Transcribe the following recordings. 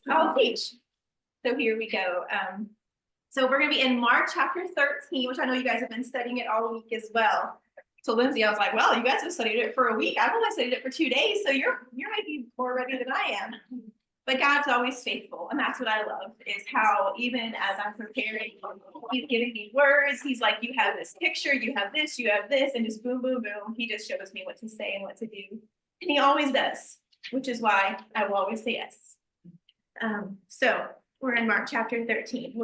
I'll teach. So here we go. So we're going to be in Mark chapter 13, which I know you guys have been studying it all week as well. So Lindsay, I was like, well, you guys have studied it for a week. I've only studied it for 2 days, so you're maybe more ready than I am. But God's always faithful, and that's what I love, is how even as I'm preparing, he's giving me words. He's like, you have this picture, you have this, and just boom, boom, boom. He just shows me what to say and what to do. And he always does, which is why I will always say yes. So we're in Mark chapter 13.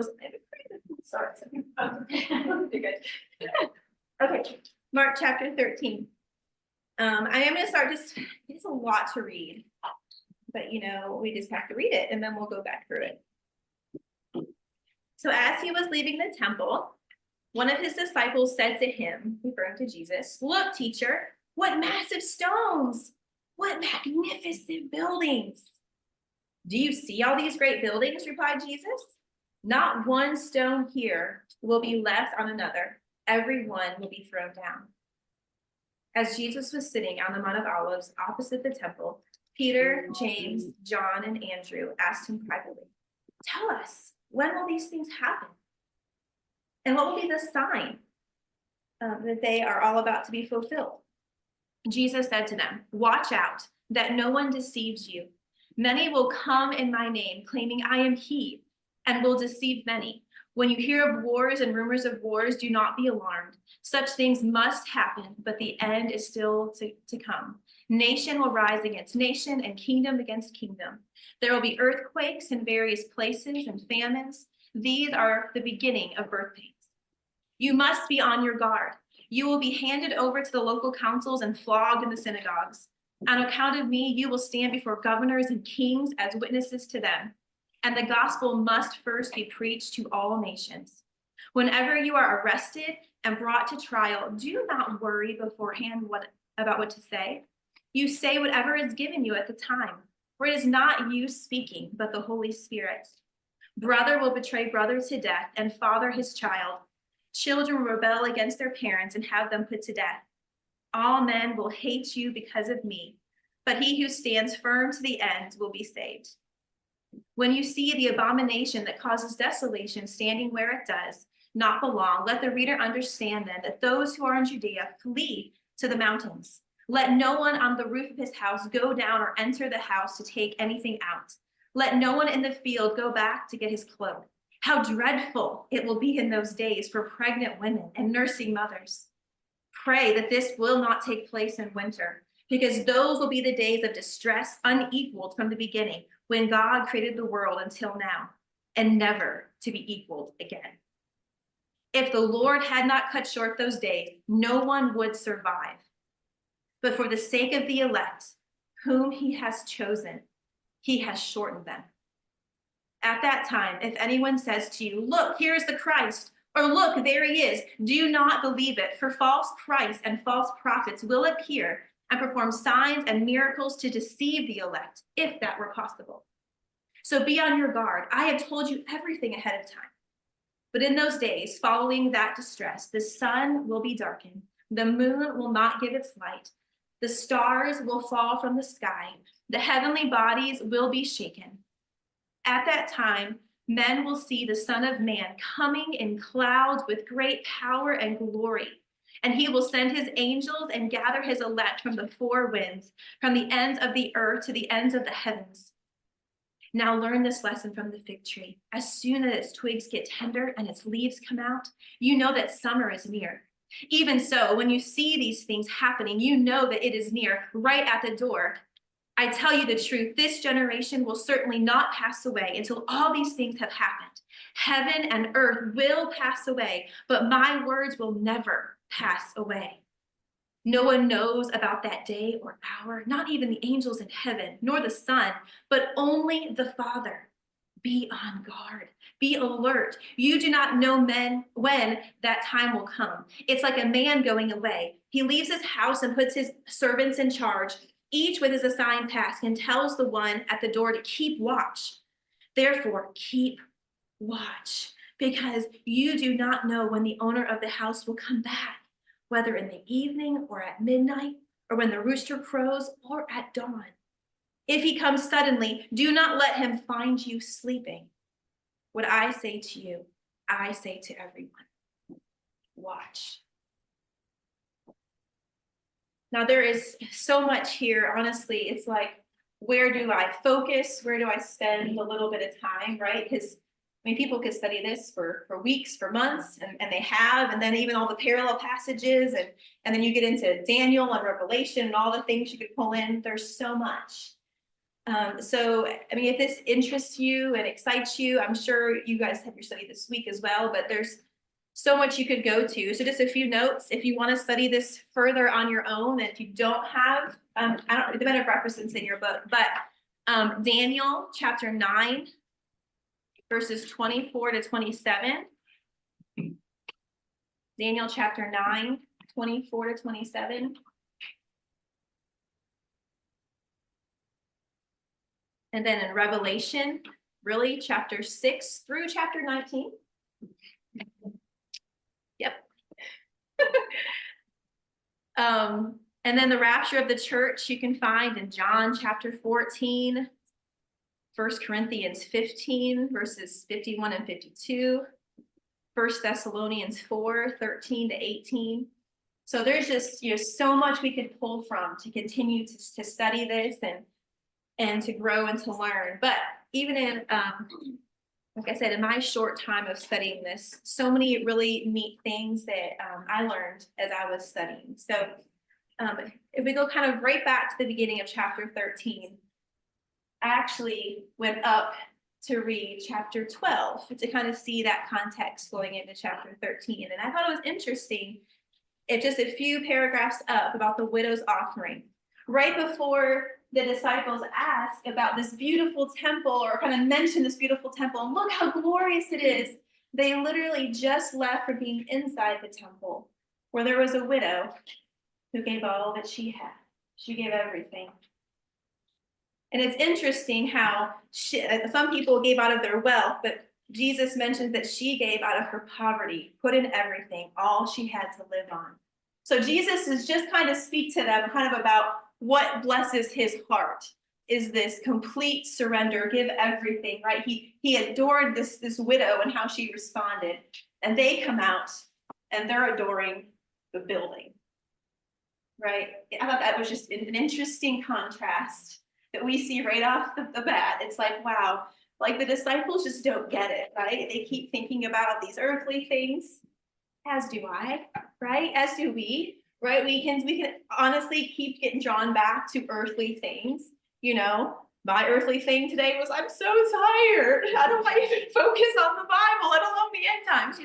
Sorry. Okay, Mark chapter 13. I am going to start it's a lot to read, but we just have to read it and then we'll go back through it. So as he was leaving the temple, one of his disciples said to him, referring to Jesus, "Look, teacher, what massive stones, what magnificent buildings. Do you see all these great buildings?" replied Jesus. "Not one stone here will be left on another. Every one will be thrown down." As Jesus was sitting on the Mount of Olives opposite the temple, Peter, James, John, and Andrew asked him privately, "Tell us, when will these things happen? And what will be the sign that they are all about to be fulfilled?" Jesus said to them, "Watch out that no one deceives you. Many will come in my name, claiming I am he, and will deceive many. When you hear of wars and rumors of wars, do not be alarmed. Such things must happen, but the end is still to come. Nation will rise against nation and kingdom against kingdom. There will be earthquakes in various places and famines. These are the beginning of birth pains. You must be on your guard. You will be handed over to the local councils and flogged in the synagogues. On account of me, you will stand before governors and kings as witnesses to them. And the gospel must first be preached to all nations. Whenever you are arrested and brought to trial, do not worry beforehand about what to say. You say whatever is given you at the time, for it is not you speaking, but the Holy Spirit. Brother will betray brother to death, and father his child. Children will rebel against their parents and have them put to death. All men will hate you because of me, but he who stands firm to the end will be saved. When you see the abomination that causes desolation standing where it does not belong, let the reader understand then that those who are in Judea flee to the mountains. Let no one on the roof of his house go down or enter the house to take anything out. Let no one in the field go back to get his cloak. How dreadful it will be in those days for pregnant women and nursing mothers. Pray that this will not take place in winter, because those will be the days of distress unequaled from the beginning, when God created the world until now, and never to be equaled again. If the Lord had not cut short those days, no one would survive. But for the sake of the elect, whom he has chosen, he has shortened them. At that time, if anyone says to you, "Look, here is the Christ," or "Look, there he is," do not believe it, for false Christs and false prophets will appear and perform signs and miracles to deceive the elect, if that were possible. So be on your guard. I have told you everything ahead of time. But in those days, following that distress, the sun will be darkened, the moon will not give its light, the stars will fall from the sky, the heavenly bodies will be shaken. At that time, men will see the Son of Man coming in clouds with great power and glory. And he will send his angels and gather his elect from the four winds, from the ends of the earth to the ends of the heavens. Now learn this lesson from the fig tree. As soon as its twigs get tender and its leaves come out, you know that summer is near. Even so, when you see these things happening, you know that it is near, right at the door. I tell you the truth, this generation will certainly not pass away until all these things have happened. Heaven and earth will pass away, but my words will never pass away. No one knows about that day or hour, not even the angels in heaven, nor the Son, but only the Father. Be on guard, be alert. You do not know when that time will come. It's like a man going away. He leaves his house and puts his servants in charge, each with his assigned task, and tells the one at the door to keep watch. Therefore, keep watch, because you do not know when the owner of the house will come back, whether in the evening or at midnight, or when the rooster crows or at dawn. If he comes suddenly, do not let him find you sleeping. What I say to you, I say to everyone. Watch. Now, there is so much here. Honestly, it's like, where do I focus? Where do I spend a little bit of time, right? Because I mean, people could study this for weeks, for months, and they have, and then even all the parallel passages, and then you get into Daniel and Revelation and all the things you could pull in. There's so much. So, I mean, if this interests you and excites you, I'm sure you guys have your study this week as well, but there's so much you could go to. So just a few notes if you want to study this further on your own, and if you don't have, the better references in your book, but Daniel chapter 9, verses 24 to 27. Daniel chapter 9, 24 to 27. And then in Revelation, really, chapter 6 through chapter 19. Yep. And then the rapture of the church you can find in John chapter 14, 1 Corinthians 15, verses 51 and 52, 1 Thessalonians 4, 13 to 18. So there's just so much we could pull from to continue to study this and to grow and to learn. But even in like I said, in my short time of studying this, so many really neat things that I learned as I was studying. So if we go kind of right back to the beginning of chapter 13, I actually went up to read chapter 12 to kind of see that context going into chapter 13. And I thought it was interesting, if just a few paragraphs up about the widow's offering, right before the disciples ask about this beautiful temple, or kind of mention this beautiful temple, and look how glorious it is. They literally just left from being inside the temple, where there was a widow who gave all that she had. She gave everything. And it's interesting how some people gave out of their wealth, but Jesus mentions that she gave out of her poverty, put in everything, all she had to live on. So Jesus is just kind of speak to them kind of about what blesses his heart is this complete surrender, give everything, right? He adored this widow and how she responded. And they come out and they're adoring the building, right? I thought that was just an interesting contrast that we see right off the bat. It's like, wow, like the disciples just don't get it, right? They keep thinking about these earthly things, as do I, right? As do we, right? We can honestly keep getting drawn back to earthly things. My earthly thing today was, I'm so tired. How do I even focus on the Bible, let alone the end times,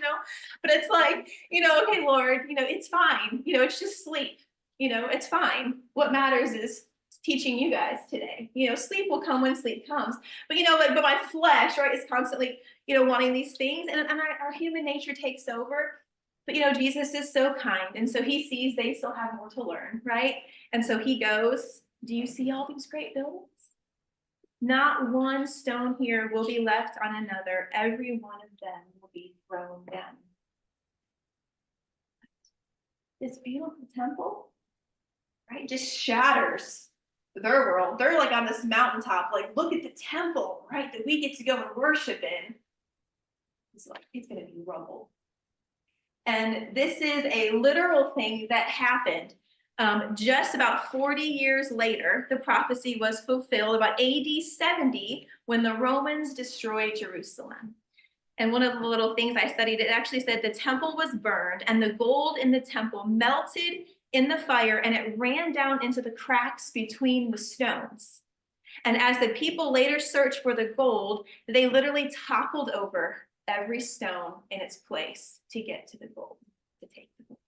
But it's like, okay, Lord, it's fine. It's just sleep. It's fine. What matters is teaching you guys today. Sleep will come when sleep comes. But but my flesh, right, is constantly, wanting these things, and our human nature takes over. But Jesus is so kind, and so he sees they still have more to learn, right? And so he goes, do you see all these great buildings? Not one stone here will be left on another. Every one of them will be thrown down. This beautiful temple, right, just shatters their world. They're like on this mountaintop, like, look at the temple, right, that we get to go and worship in. It's like, it's going to be rubble. And this is a literal thing that happened. Just about 40 years later, the prophecy was fulfilled about AD 70 when the Romans destroyed Jerusalem. And one of the little things I studied, it actually said the temple was burned and the gold in the temple melted in the fire, and it ran down into the cracks between the stones. And as the people later searched for the gold, they literally toppled over every stone in its place to get to the gold, to take the gold.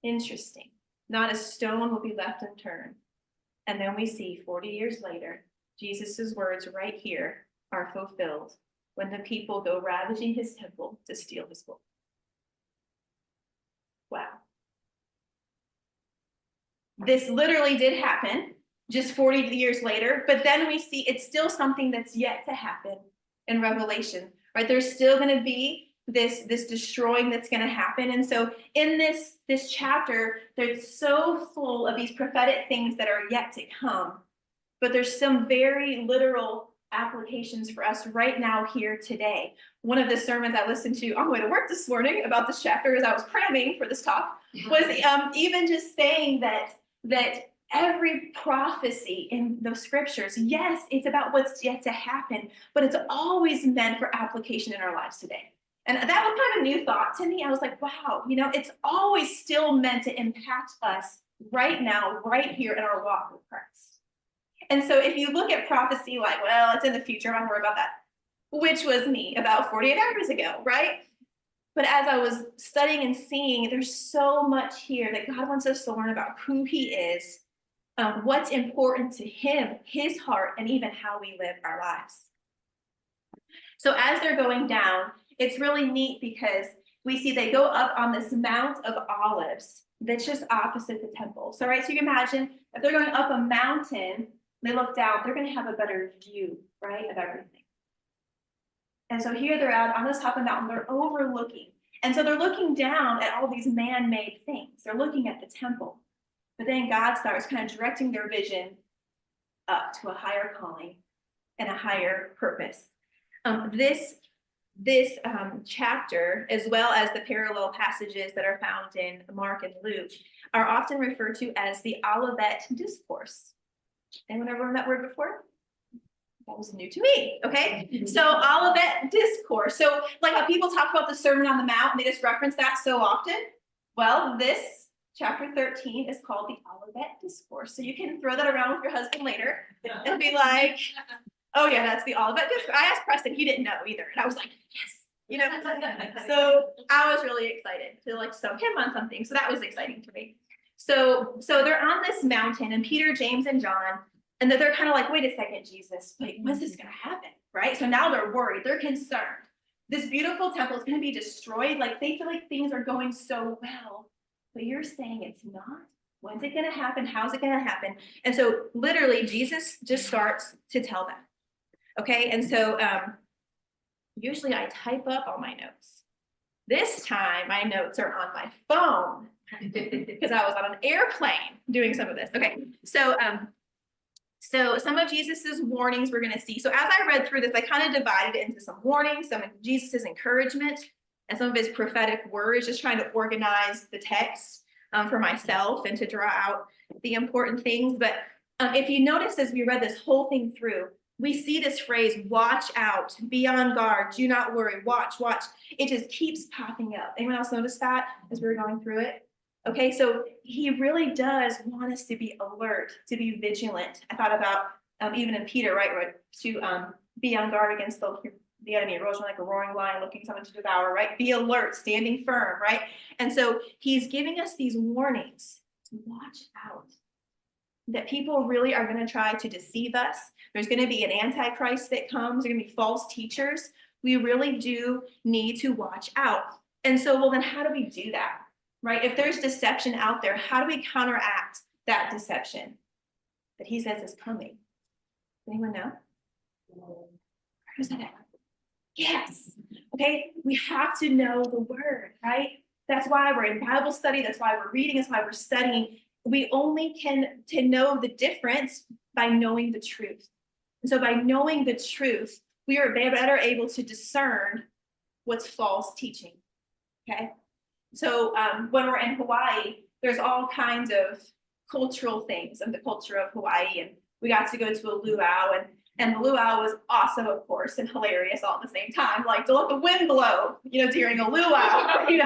Interesting. Not a stone will be left unturned. And then we see 40 years later, Jesus's words right here are fulfilled when the people go ravaging his temple to steal his gold. Wow. This literally did happen just 40 years later, but then we see it's still something that's yet to happen in Revelation, right? There's still going to be this destroying that's going to happen. And so in this chapter, they're so full of these prophetic things that are yet to come. but there's some very literal applications for us right now here today. One of the sermons I listened to on the way to work this morning about this chapter as I was cramming for this talk was even just saying that every prophecy in the scriptures, yes, it's about what's yet to happen, but it's always meant for application in our lives today. And that was kind of a new thought to me. I was like, wow, it's always still meant to impact us right now, right here in our walk with Christ. And so if you look at prophecy like, well, it's in the future, I'm not worried about that, which was me about 48 hours ago, right? But as I was studying and seeing, there's so much here that God wants us to learn about who he is, what's important to him, his heart, and even how we live our lives. So as they're going down, it's really neat because we see they go up on this Mount of Olives that's just opposite the temple. So, right, so you can imagine if they're going up a mountain, they look down, they're going to have a better view, right, of everything. And so here they're out on this top of the mountain, they're overlooking. And so they're looking down at all these man-made things. They're looking at the temple. But then God starts kind of directing their vision up to a higher calling and a higher purpose. This chapter, as well as the parallel passages that are found in Mark and Luke, are often referred to as the Olivet Discourse. Anyone ever heard that word before? That was new to me, okay? So Olivet Discourse. So like how people talk about the Sermon on the Mount, and they just reference that so often. Well, this chapter 13 is called the Olivet Discourse. So you can throw that around with your husband later and be like, oh yeah, that's the Olivet Discourse. I asked Preston, he didn't know either. And I was like, yes, So I was really excited to like stump him on something. So that was exciting to me. So they're on this mountain, and Peter, James, and John, and they're kind of like, wait a second, Jesus, like, when's this gonna happen? Right? So now they're worried, they're concerned. This beautiful temple is gonna be destroyed. Like they feel like things are going so well, but you're saying it's not. When's it gonna happen? How's it gonna happen? And so literally Jesus just starts to tell them. Okay, and so usually I type up all my notes. This time my notes are on my phone because I was on an airplane doing some of this. Okay, so some of Jesus's warnings we're going to see. So as I read through this, I kind of divided it into some warnings, some of Jesus's encouragement, and some of his prophetic words, just trying to organize the text for myself and to draw out the important things. But if you notice as we read this whole thing through, we see this phrase, watch out, be on guard, do not worry, watch. It just keeps popping up. Anyone else notice that as we were going through it? Okay, so he really does want us to be alert, to be vigilant. I thought about even in Peter, right, to be on guard against the enemy, erosion like a roaring lion looking someone to devour, right? Be alert, standing firm, right? And so he's giving us these warnings to watch out. That people really are going to try to deceive us. There's going to be an antichrist that comes. There's going to be false teachers. We really do need to watch out. And so, well, then how do we do that? Right? If there's deception out there, how do we counteract that deception that he says is coming? Anyone know? Where's that at? Yes. Okay. We have to know the word, right? That's why we're in Bible study. That's why we're reading. That's why we're studying. We only can to know the difference by knowing the truth. And so by knowing the truth, we are better able to discern what's false teaching. Okay. So when we're in Hawaii, there's all kinds of cultural things of the culture of Hawaii. And we got to go to a luau, and the luau was awesome, of course, and hilarious all at the same time. Like to let the wind blow, during a luau, we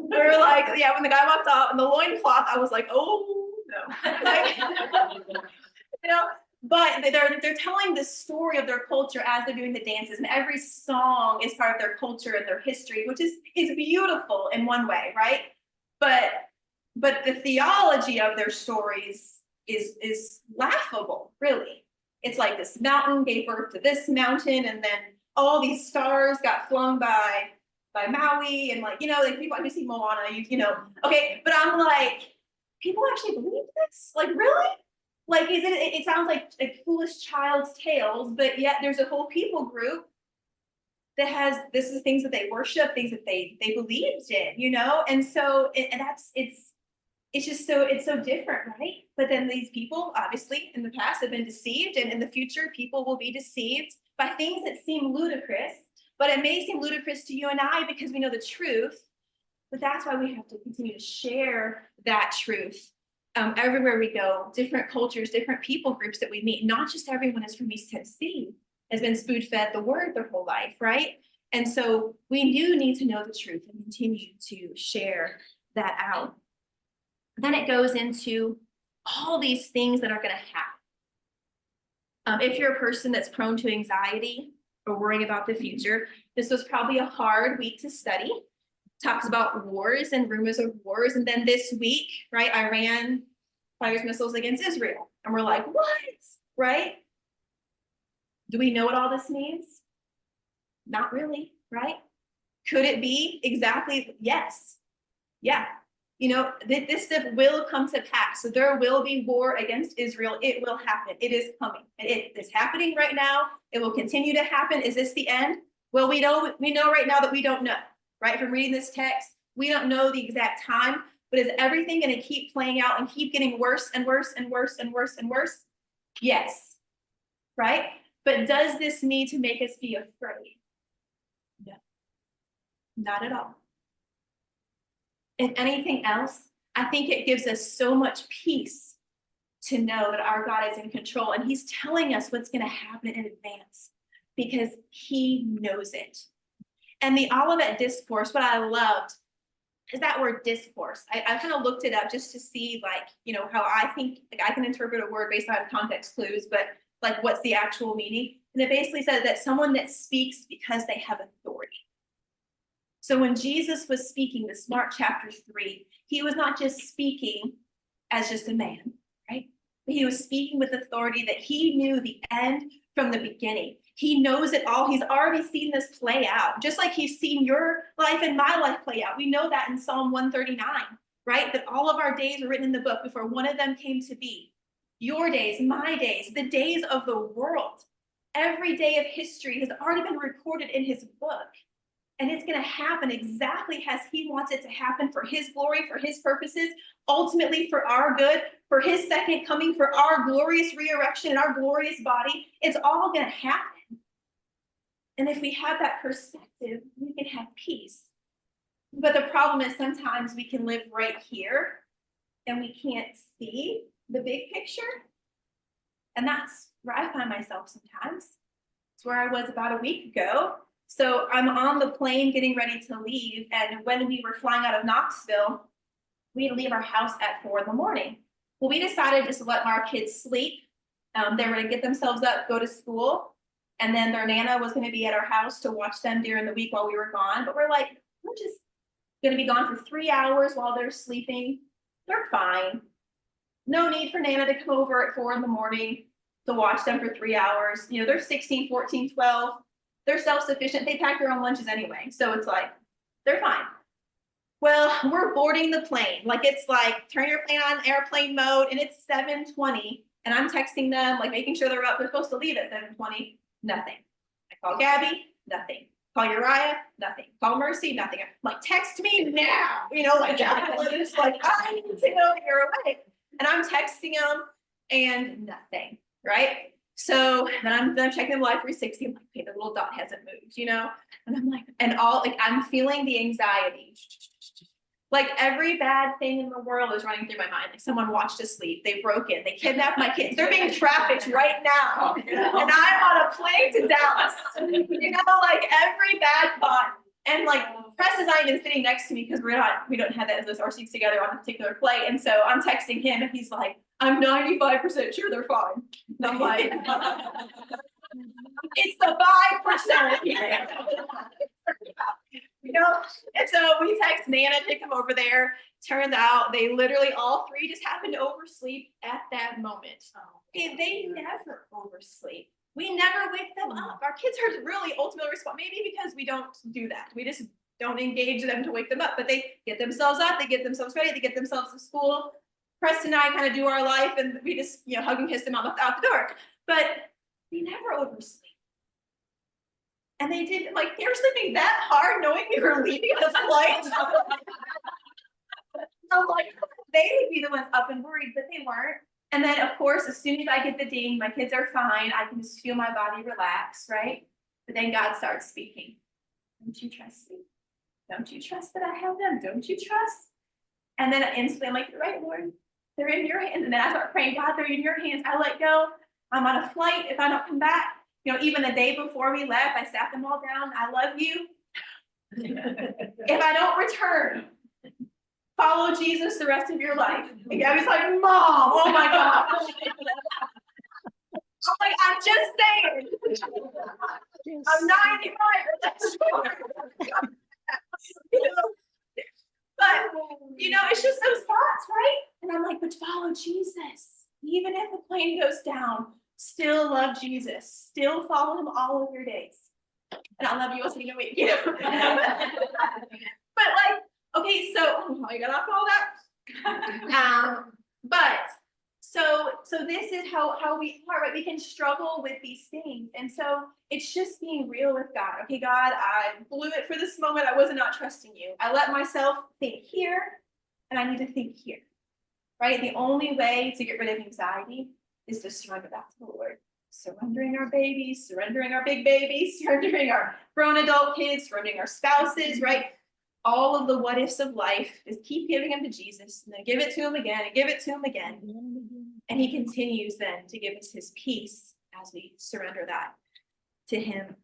were like, yeah, when the guy walked off in the loincloth, I was like, oh no. Like, but they're telling the story of their culture as they're doing the dances, and every song is part of their culture and their history, which is beautiful in one way, right? But the theology of their stories is laughable, really. It's like this mountain gave birth to this mountain, and then all these stars got flown by Maui, and like people, you see Moana, okay, but I'm like, people actually believe this? Like, really? Like, it sounds like foolish child's tales, but yet there's a whole people group that this is things that they worship, things that they believed in, and so it's it's so different, right? But then these people, obviously, in the past have been deceived, and in the future, people will be deceived by things that seem ludicrous, but it may seem ludicrous to you and I because we know the truth. But that's why we have to continue to share that truth everywhere we go, different cultures, different people groups that we meet. Not just everyone is from East Tennessee, has been spoon fed the word their whole life, right? And so we do need to know the truth and continue to share that out. Then it goes into all these things that are going to happen. If you're a person that's prone to anxiety or worrying about the future, this was probably a hard week to study. Talks about wars and rumors of wars. And then this week, right, Iran fires missiles against Israel. And we're like, what? Right? Do we know what all this means? Not really, right? Could it be exactly? Yes. Yeah. You know, this stuff will come to pass. So there will be war against Israel. It will happen. It is coming. It is happening right now. It will continue to happen. Is this the end? Well, we know right now that we don't know, right? From reading this text, we don't know the exact time, but is everything going to keep playing out and keep getting worse and worse and worse and worse and worse? Yes, right? But does this need to make us be afraid? No, not at all. If anything else, I think it gives us so much peace to know that our God is in control and he's telling us what's going to happen in advance because he knows it. And the Olivet Discourse, what I loved is that word discourse. I kind of looked it up just to see, like, you know, how I think, like, I can interpret a word based on context clues, but like, what's the actual meaning? And it basically says that someone that speaks because they have authority. So when Jesus was speaking, this Mark chapter 3, he was not just speaking as just a man, right? But he was speaking with authority that he knew the end from the beginning. He knows it all. He's already seen this play out, just like he's seen your life and my life play out. We know that in Psalm 139, right? That all of our days are written in the book before one of them came to be. Your days, my days, the days of the world. Every day of history has already been recorded in his book. And it's going to happen exactly as he wants it to happen for his glory, for his purposes, ultimately for our good, for his second coming, for our glorious resurrection and our glorious body. It's all going to happen. And if we have that perspective, we can have peace. But the problem is sometimes we can live right here and we can't see the big picture. And that's where I find myself sometimes. It's where I was about a week ago. So I'm on the plane getting ready to leave. And when we were flying out of Knoxville, we had to leave our house at 4 a.m. Well, we decided just to let our kids sleep. They were going to get themselves up, go to school. And then their Nana was going to be at our house to watch them during the week while we were gone. But we're like, we're just going to be gone for 3 hours while they're sleeping. They're fine. No need for Nana to come over at 4 a.m. to watch them for 3 hours. You know, they're 16, 14, 12. They're self-sufficient. They pack their own lunches anyway. So it's like, they're fine. Well, we're boarding the plane. Like, it's like, turn your plane on airplane mode, and it's 7:20. And I'm texting them, like, making sure they're up. They're supposed to leave at 7:20. Nothing. I call Gabby, nothing. Call Uriah, nothing. Call Mercy, nothing. I'm like, text me now. You know, like, it's like, I need to know that you're awake. And I'm texting them, and nothing, right? So then I'm checking the Life 360. I'm like, okay, the little dot hasn't moved, you know? And I'm like, and all, like, I'm feeling the anxiety. Like, every bad thing in the world is running through my mind. Like, someone watched us sleep. They broke in. They kidnapped my kids. They're being trafficked right now. And I'm on a plane to Dallas. You know, like, every bad thought. And like, Press is not even sitting next to me because we don't have that as our seats together on a particular flight. And so I'm texting him and he's like, I'm 95% sure they're fine. And I'm like, it's the 5%. You know, and so we text Nana to come over there. Turns out they literally all three just happened to oversleep at that moment. And they never oversleep. We never wake them up. Our kids are really ultimately responsible. Maybe because we don't do that. We just don't engage them to wake them up. But they get themselves up. They get themselves ready. They get themselves to school. Preston and I kind of do our life, and we just, you know, hug and kiss them out the door. But they never oversleep. And they did, like, they were sleeping that hard knowing we were leaving the flight. I'm like, they would be the ones up and worried, but they weren't. And then, of course, as soon as I get the ding, my kids are fine. I can just feel my body relax, right? But then God starts speaking. Don't you trust me? Don't you trust that I have them? Don't you trust? And then instantly I'm like, you're right, Lord. They're in your hands. And then I start praying, God, they're in your hands. I let go. I'm on a flight. If I don't come back, even the day before we left, I sat them all down. I love you. If I don't return, follow Jesus the rest of your life. I was like, Mom, oh my God. I'm like, I'm just saying. I'm 95. But, it's just those thoughts, right? And I'm like, but follow Jesus. Even if the plane goes down, still love Jesus. Still follow him all of your days. And I'll love you also in a week, But okay, so I got off all that. So this is how we are, right? We can struggle with these things. And so it's just being real with God. Okay, God, I blew it for this moment. I was not trusting you. I let myself think here, and I need to think here, right? The only way to get rid of anxiety is to surrender that to the Lord. Surrendering our babies, surrendering our big babies, surrendering our grown adult kids, surrendering our spouses, right? All of the what ifs of life is keep giving them to Jesus and then give it to him again and give it to him again. And he continues then to give us his peace as we surrender that to him.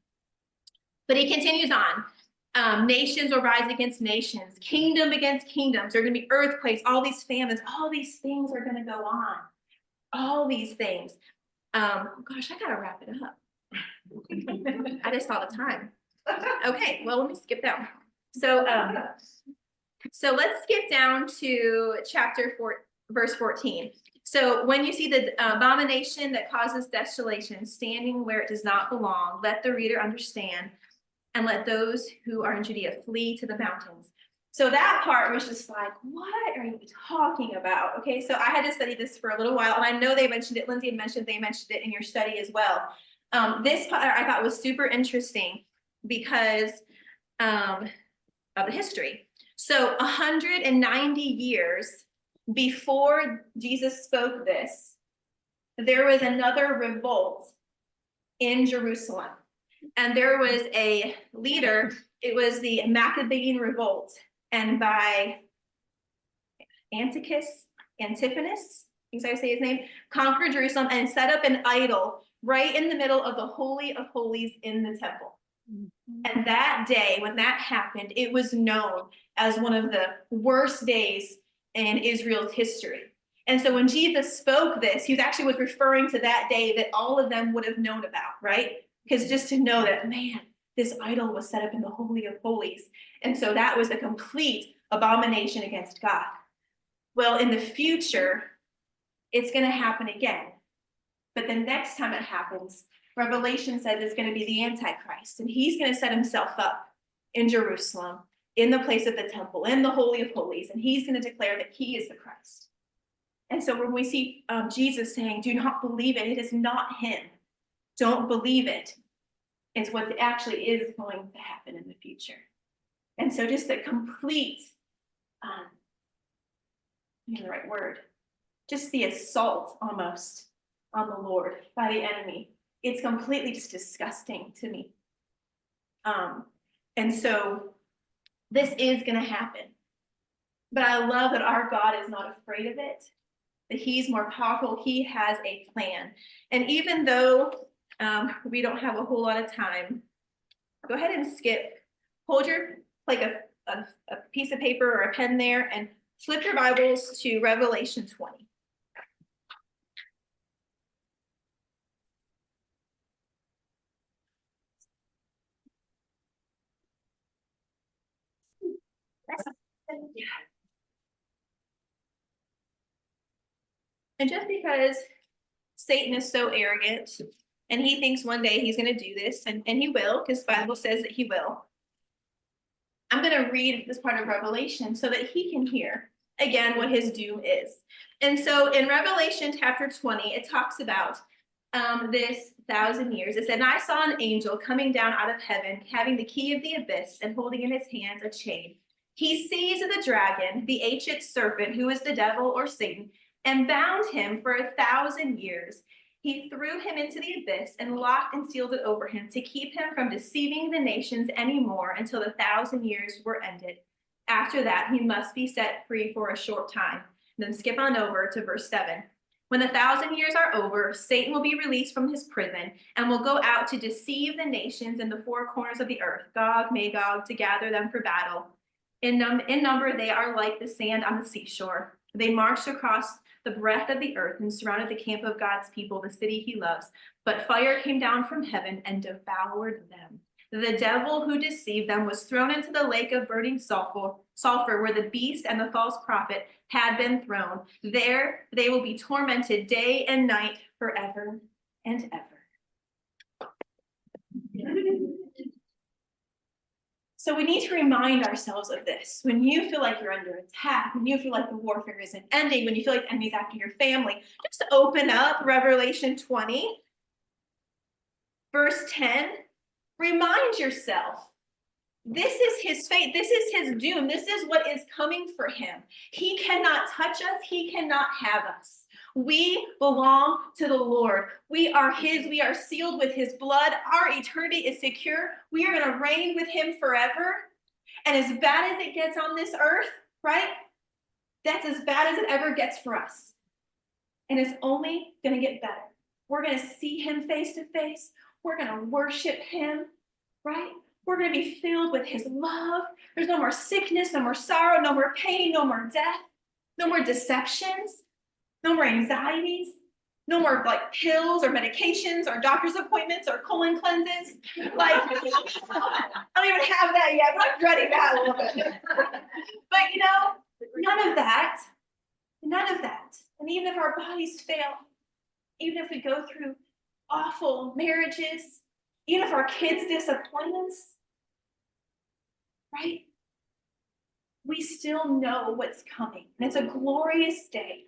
But he continues on. Nations will rise against nations, kingdom against kingdoms. There are going to be earthquakes, all these famines, all these things are going to go on. All these things. Gosh, I gotta wrap it up. I just saw the time. Okay, well, let me skip that one. So let's skip down to chapter 4, verse 14. So when you see the abomination that causes desolation standing where it does not belong, let the reader understand, and let those who are in Judea flee to the mountains. So that part was just like, what are you talking about? Okay, so I had to study this for a little while, and I know they mentioned it. Lindsay had mentioned they mentioned it in your study as well. This part I thought was super interesting because of the history. So 190 years before Jesus spoke this, there was another revolt in Jerusalem. And there was a leader, it was the Maccabean revolt, and by Antiochus, Epiphanes, I think I say his name, conquered Jerusalem and set up an idol right in the middle of the Holy of Holies in the temple. And that day, when that happened, it was known as one of the worst days in Israel's history. And so when Jesus spoke this, he actually was referring to that day that all of them would have known about, right? Because just to know that, man, this idol was set up in the Holy of Holies. And so that was a complete abomination against God. Well, in the future, it's going to happen again. But the next time it happens, Revelation says it's going to be the Antichrist, and he's going to set himself up in Jerusalem, in the place of the temple, in the Holy of Holies, and he's going to declare that he is the Christ. And so when we see Jesus saying, do not believe it, it is not him. Don't believe it. It's what actually is going to happen in the future. And so just a complete, the right word, just the assault almost on the Lord by the enemy. It's completely just disgusting to me. And so this is going to happen. But I love that our God is not afraid of it, that he's more powerful. He has a plan. And even though we don't have a whole lot of time, go ahead and skip. Hold your, like a piece of paper or a pen there and flip your Bibles to Revelation 20. And just because Satan is so arrogant and he thinks one day he's going to do this, and he will, because the Bible says that he will, I'm going to read this part of Revelation so that he can hear again what his doom is. And so in Revelation chapter 20, it talks about this 1,000 years. It said, and I saw an angel coming down out of heaven, having the key of the abyss and holding in his hands a chain. He seized the dragon, the ancient serpent, who is the devil or Satan, and bound him for 1,000 years. He threw him into the abyss and locked and sealed it over him to keep him from deceiving the nations anymore until the 1,000 years were ended. After that, he must be set free for a short time. And then skip on over to verse 7. When the 1,000 years are over, Satan will be released from his prison and will go out to deceive the nations in the four corners of the earth, Gog, Magog, to gather them for battle. In number, they are like the sand on the seashore. They marched across the breadth of the earth and surrounded the camp of God's people, the city he loves. But fire came down from heaven and devoured them. The devil who deceived them was thrown into the lake of burning sulfur, where the beast and the false prophet had been thrown. There they will be tormented day and night forever and ever. So we need to remind ourselves of this. When you feel like you're under attack, when you feel like the warfare isn't ending, when you feel like the enemy's after your family, just open up Revelation 20, verse 10. Remind yourself, this is his fate. This is his doom. This is what is coming for him. He cannot touch us. He cannot have us. We belong to the Lord. We are his. We are sealed with his blood. Our eternity is secure. We are going to reign with him forever. And as bad as it gets on this earth, right? That's as bad as it ever gets for us. And it's only going to get better. We're going to see him face to face. We're going to worship him, right? We're going to be filled with his love. There's no more sickness, no more sorrow, no more pain, no more death, no more deceptions. No more anxieties, no more like pills or medications or doctor's appointments or colon cleanses. Like, I don't even have that yet, but I'm dreading that a little bit. But you know, none of that. And even if our bodies fail, even if we go through awful marriages, even if our kids disappoint us, right? We still know what's coming. And it's a glorious day.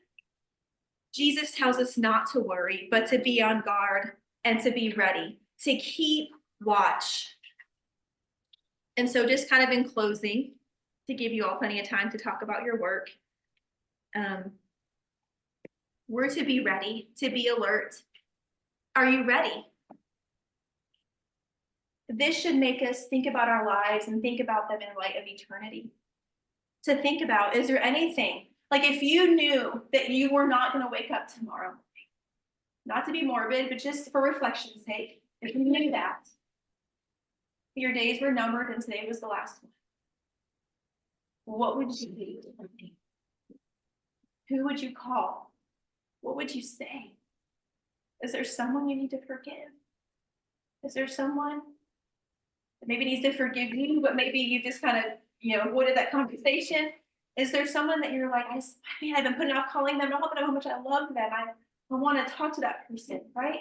Jesus tells us not to worry, but to be on guard and to be ready, to keep watch. And so just kind of in closing, to give you all plenty of time to talk about your work, we're to be ready, to be alert. Are you ready? This should make us think about our lives and think about them in light of eternity. To think about, is there anything, like if you knew that you were not going to wake up tomorrow, not to be morbid, but just for reflection's sake, if you knew that, your days were numbered and today was the last one, what would you do? Who would you call? What would you say? Is there someone you need to forgive? Is there someone that maybe needs to forgive you, but maybe you just kind of, avoided that conversation? Is there someone that you're like, I've been putting off calling them. I don't want to know how much I love them. I want to talk to that person, right?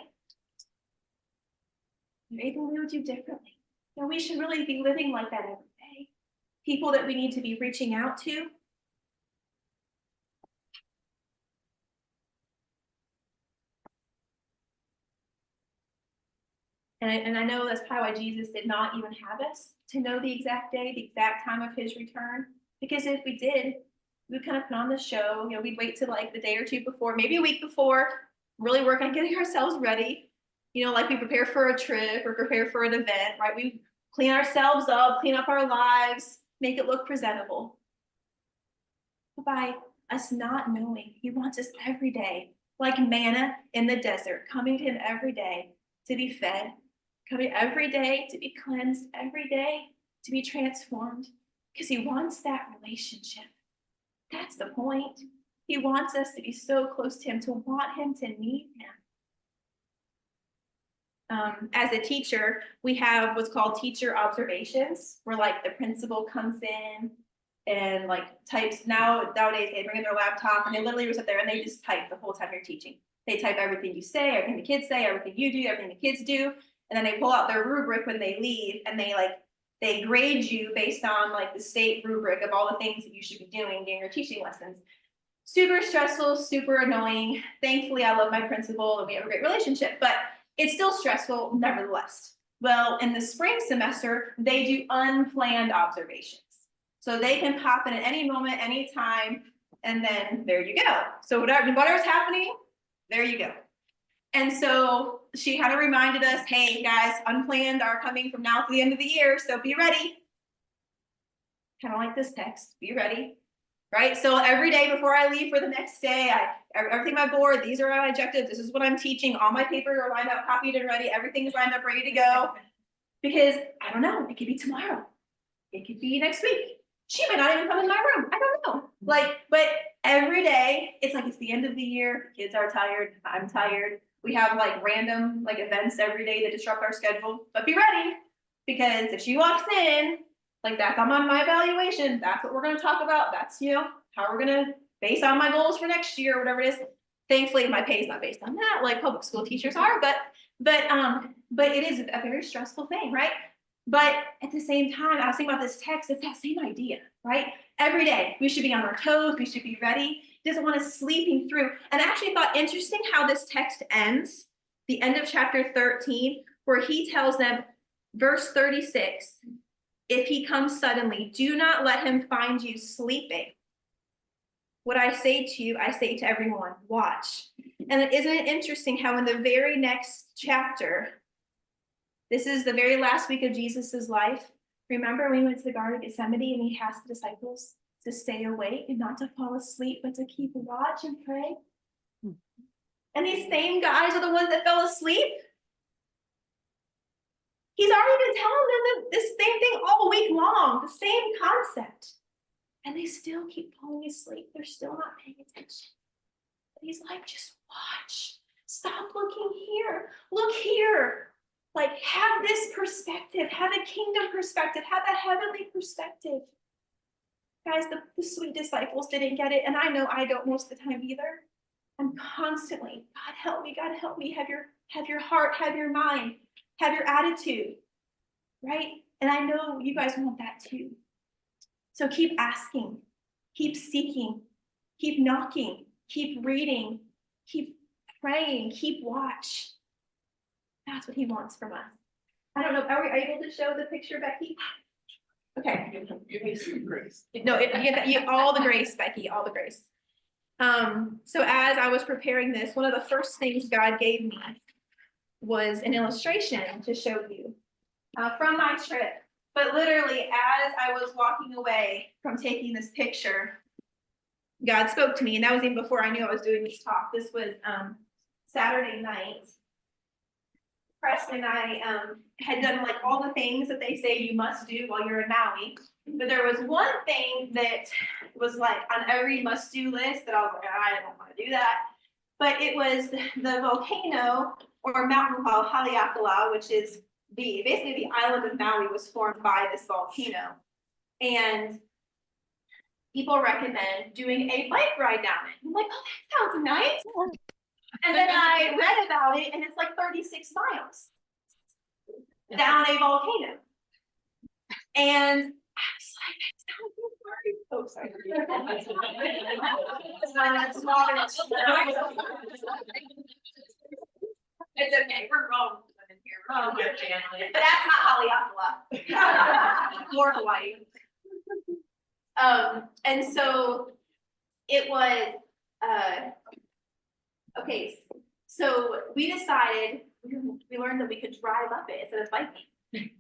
Maybe we would do differently. We should really be living like that every day. People that we need to be reaching out to. And I know that's probably why Jesus did not even have us to know the exact day, the exact time of his return. Because if we did, we'd kind of put on the show. We'd wait till like the day or two before, maybe a week before, really work on getting ourselves ready. Like we prepare for a trip or prepare for an event, right? We clean ourselves up, clean up our lives, make it look presentable. But by us not knowing, he wants us every day, like manna in the desert, coming to him every day to be fed, coming every day to be cleansed, every day to be transformed, because he wants that relationship. That's the point. He wants us to be so close to him, to want him, to need him. As a teacher, we have what's called teacher observations, where like the principal comes in and like types. Nowadays they bring in their laptop and they literally sit there and they just type the whole time you're teaching. They type everything you say, everything the kids say, everything you do, everything the kids do, and then they pull out their rubric when they leave, and they grade you based on like the state rubric of all the things that you should be doing during your teaching lessons. Super stressful, super annoying. Thankfully, I love my principal and we have a great relationship, but it's still stressful nevertheless. Well, in the spring semester, they do unplanned observations. So they can pop in at any moment, anytime, and then there you go. So whatever's happening, there you go. And so she kind of reminded us, hey guys, unplanned are coming from now to the end of the year, so be ready. Kind of like this text, be ready, right? So every day before I leave for the next day, everything on my board, these are my objectives, this is what I'm teaching, all my papers are lined up, copied and ready, everything is lined up, ready to go. Because I don't know, it could be tomorrow, it could be next week. She might not even come in my room, I don't know. Like, but every day, it's like it's the end of the year, kids are tired, I'm tired. We have like random like events every day that disrupt our schedule, but be ready, because if she walks in, like that's I'm on my evaluation, that's what we're gonna talk about, that's, you know, how we're gonna base on my goals for next year, whatever it is. Thankfully, my pay is not based on that, like public school teachers are, but it is a very stressful thing, right? But at the same time, I was thinking about this text, it's that same idea, right? Every day, we should be on our toes, we should be ready. He doesn't want us sleeping through. And I actually thought interesting how this text ends, the end of chapter 13, where he tells them, verse 36, if he comes suddenly, do not let him find you sleeping. What I say to you, I say to everyone, watch. And isn't it interesting how in the very next chapter, this is the very last week of Jesus's life. Remember when he went to the Garden of Gethsemane and he asked the disciples to stay awake and not to fall asleep, but to keep watch and pray? And these same guys are the ones that fell asleep. He's already been telling them this same thing all week long, the same concept. And they still keep falling asleep. They're still not paying attention. But he's like, just watch. Stop looking here. Look here. Like, have this perspective, have a kingdom perspective, have that heavenly perspective. Guys, the sweet disciples didn't get it, and I know I don't most of the time either. I'm constantly, God help me, have your heart, have your mind, have your attitude, right? And I know you guys want that too. So keep asking, keep seeking, keep knocking, keep reading, keep praying, keep watch. That's what he wants from us. I don't know, are we able to show the picture, Becky? Okay. Give me some grace. No, all the grace, Becky, all the grace. So as I was preparing this, one of the first things God gave me was an illustration to show you from my trip. But literally, as I was walking away from taking this picture, God spoke to me, and that was even before I knew I was doing this talk. This was Saturday night. Preston and I had done like all the things that they say you must do while you're in Maui. But there was one thing that was like on every must-do list that I was like, I don't want to do that. But it was the volcano or mountain called Haleakala, which is basically the island of Maui was formed by this volcano. And people recommend doing a bike ride down it. I'm like, oh, that sounds nice. And then I read about it, and it's like 36 miles down a volcano. And I was like, that sounds so hard. Oh, sorry. It's okay, we're wrong. But that's not Haleakala. Or Hawaii. And so it was okay, so we decided, we learned that we could drive up it instead of biking.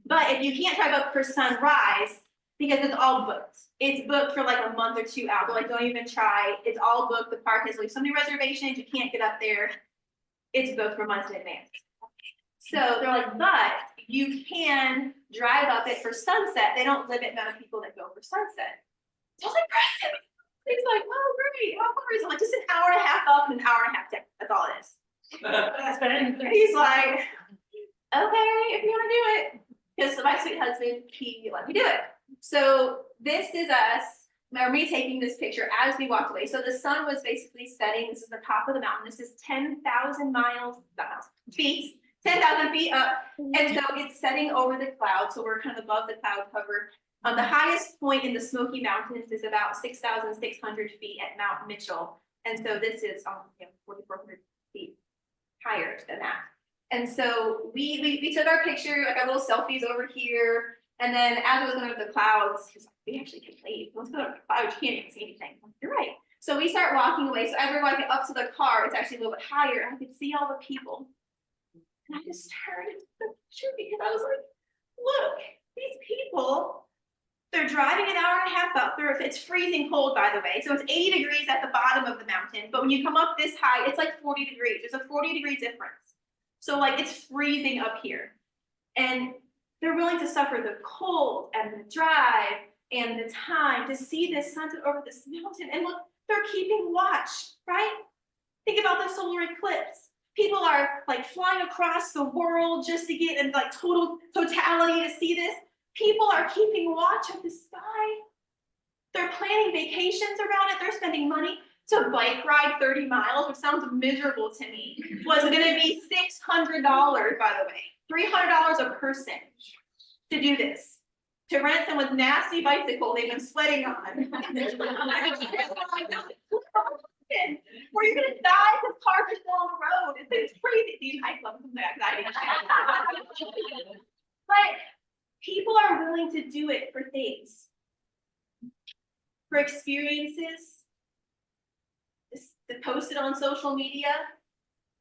But if you can't drive up for sunrise, because it's all booked. It's booked for like a month or two out. They're like, don't even try. It's all booked. The park has like so many reservations. You can't get up there. It's booked for months in advance. So they're like, but you can drive up it for sunset. They don't limit the amount of people that go for sunset. So I was like, Preston. He's like, oh, great. How far is it? Like, just an hour and a half up and an hour and a half down. That's all it is. He's like, okay, if you want to do it. Because my sweet husband, he let me do it. So this is us, or me taking this picture as we walked away. So the sun was basically setting. This is the top of the mountain. This is 10,000 feet, 10,000 feet up. And so it's setting over the clouds. So we're kind of above the cloud cover. The highest point in the Smoky Mountains is about 6,600 feet at Mount Mitchell. And so this is 4,400 feet higher than that. And so we took our picture, like our little selfies over here. And then as I was going over the clouds, he was like, we actually can leave. Let's go to the clouds, you can't even see anything. I'm like, you're right. So we start walking away. So as we're walking up to the car, it's actually a little bit higher, and I could see all the people. And I just turned and took a picture because I was like, look, these people, they're driving an hour and a half up there. It's freezing cold, by the way. So it's 80 degrees at the bottom of the mountain. But when you come up this high, it's like 40 degrees. There's a 40-degree difference. So like it's freezing up here. And they're willing to suffer the cold and the drive and the time to see this sunset over this mountain. And look, they're keeping watch, right? Think about the solar eclipse. People are like flying across the world just to get in like totality to see this. People are keeping watch of the sky. They're planning vacations around it. They're spending money to bike ride 30 miles, which sounds miserable to me. Was going to be $600, by the way, $300 a person to do this. To rent them with nasty bicycle they've been sweating on. Where you're gonna die because cars are still on the road. It's crazy. I love some anxiety. But people are willing to do it for things, for experiences, to post it on social media.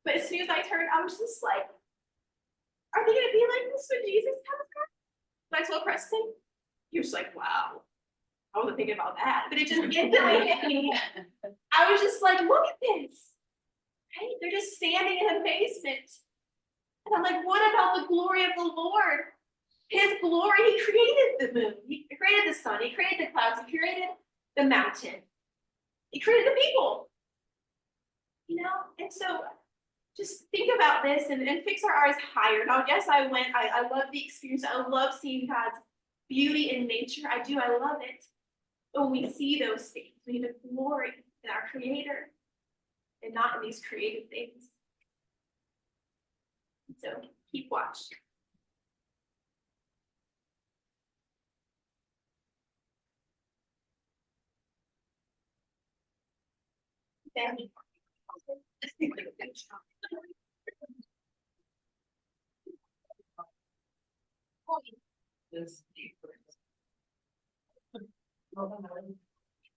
But as soon as I turned, I was just like, are they gonna be like this when Jesus comes back? But I told Preston, he was like, wow. I wasn't thinking about that, but it just instantly hit me. I was just like, look at this. Right? They're just standing in amazement. And I'm like, what about the glory of the Lord? His glory, he created the moon, he created the sun, he created the clouds, he created the mountain. He created the people. You know, and so just think about this and fix our eyes higher. Now, yes, I love the experience. I love seeing God's beauty in nature. I do, I love it. But when we see those things, we need to glory in our Creator and not in these created things. So keep watch. Then This.